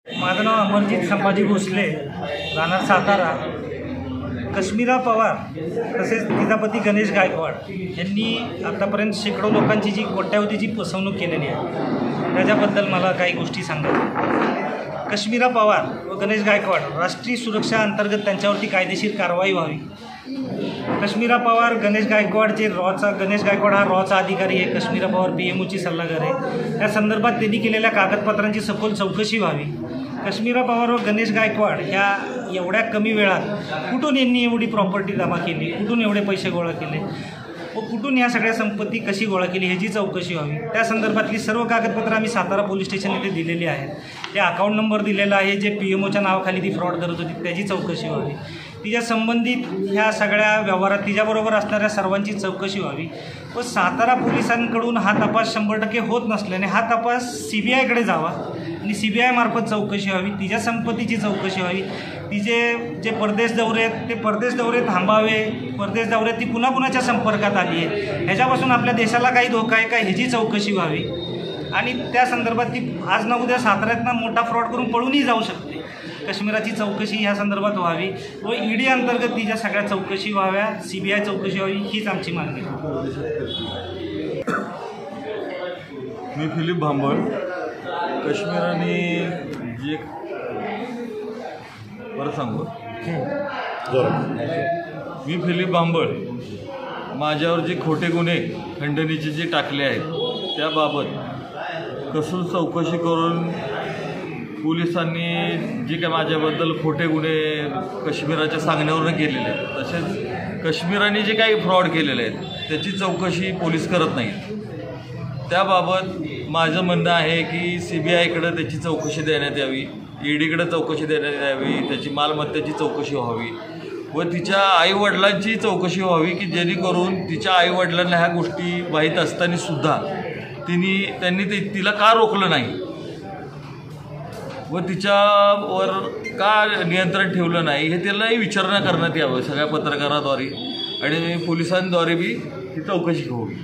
माझं नाव अमरजीत संभाजी भोसले, राहणार सातारा। कश्मीरा पवार तसेच तिचा पती गणेश गायकवाड यांनी आतापर्यंत शेकडो लोकांची जी कोट्यावधीची फसवणूक केलेली आहे त्याच्याबद्दल मला काही गोष्टी सांगायच्या। कश्मीरा पवार व गणेश गायकवाड राष्ट्रीय सुरक्षा अंतर्गत त्यांच्यावरती कायदेशीर कारवाई व्हावी। कश्मीरा पवार गणेश गायकवाड हा रॉचा अधिकारी आहे। कश्मीरा पवार PMOची सल्लागार आहे। त्या संदर्भात त्यांनी केलेल्या कागदपत्रांची सखोल चौकशी व्हावी। कश्मीरा पवार व गणेश गायकवाड ह्या एवढ्या कमी वेळात कुठून यांनी एवढी प्रॉपर्टी जमा केली, कुठून एवढे पैसे गोळा केले व कुठून ह्या सगळ्या संपत्ती कशी गोळा केली ह्याची चौकशी व्हावी। त्या संदर्भातली सर्व कागदपत्रं आम्ही सातारा पोलीस स्टेशन येथे दिलेली आहेत। ते अकाउंट नंबर दिलेला आहे जे PMOच्या नावाखाली ती फ्रॉड करत होती त्याची चौकशी व्हावी। तिच्या संबंधित ह्या सगळ्या व्यवहारात तिच्याबरोबर असणाऱ्या सर्वांची चौकशी व्हावी व सातारा पोलिसांकडून हा तपास 100% होत नसल्याने हा तपास CBIकडे जावा आणि CBI मार्फत चौकशी व्हावी। तिच्या संपत्तीची चौकशी व्हावी। तिचे जे परदेश दौरे आहेत ते परदेश दौरे थांबावे। परदेश दौऱ्यात ती पुन्हा कुणाच्या संपर्कात आली आहे ह्याच्यापासून आपल्या देशाला काही धोका आहे का ह्याची चौकशी व्हावी आणि त्या संदर्भात ती आज ना उद्या साताऱ्यातनं मोठा फ्रॉड करून पळूनही जाऊ शकते। कश्मीराची चौकशी ह्या संदर्भात व्हावी व ED अंतर्गत तिच्या सगळ्या चौकशी व्हाव्या, CBI चौकशी व्हावी हीच आमची मागणी आहे। मी फिलिप भांबळ। कश्मीराने जे बरं सांगू मी फिलिप भांबळ माझ्यावर जे खोटे गुन्हे खंडणीचे जे टाकले आहेत त्याबाबत कसून चौकशी करून पोलिसांनी जे काय माझ्याबद्दल खोटे गुन्हे कश्मीराच्या सांगण्यावरून केलेले आहेत तसेच कश्मीराने जे काही फ्रॉड केलेले आहेत त्याची चौकशी पोलीस करत नाहीत। त्याबाबत माझं म्हणणं आहे की CBIकडे त्याची चौकशी देण्यात यावी, EDकडे चौकशी देण्यात यावी, त्याची मालमत्तेची चौकशी व्हावी व तिच्या आईवडिलांची चौकशी व्हावी की जेणेकरून तिच्या आईवडिलांना ह्या गोष्टी माहीत असतानासुद्धा त्यांनी तिला का रोखलं नाही व तिच्यावर का नियंत्रण ठेवलं नाही हे त्यालाही विचारणा करण्यात यावं सगळ्या पत्रकाराद्वारे आणि पोलिसांद्वारे बी ही चौकशी व्हावी।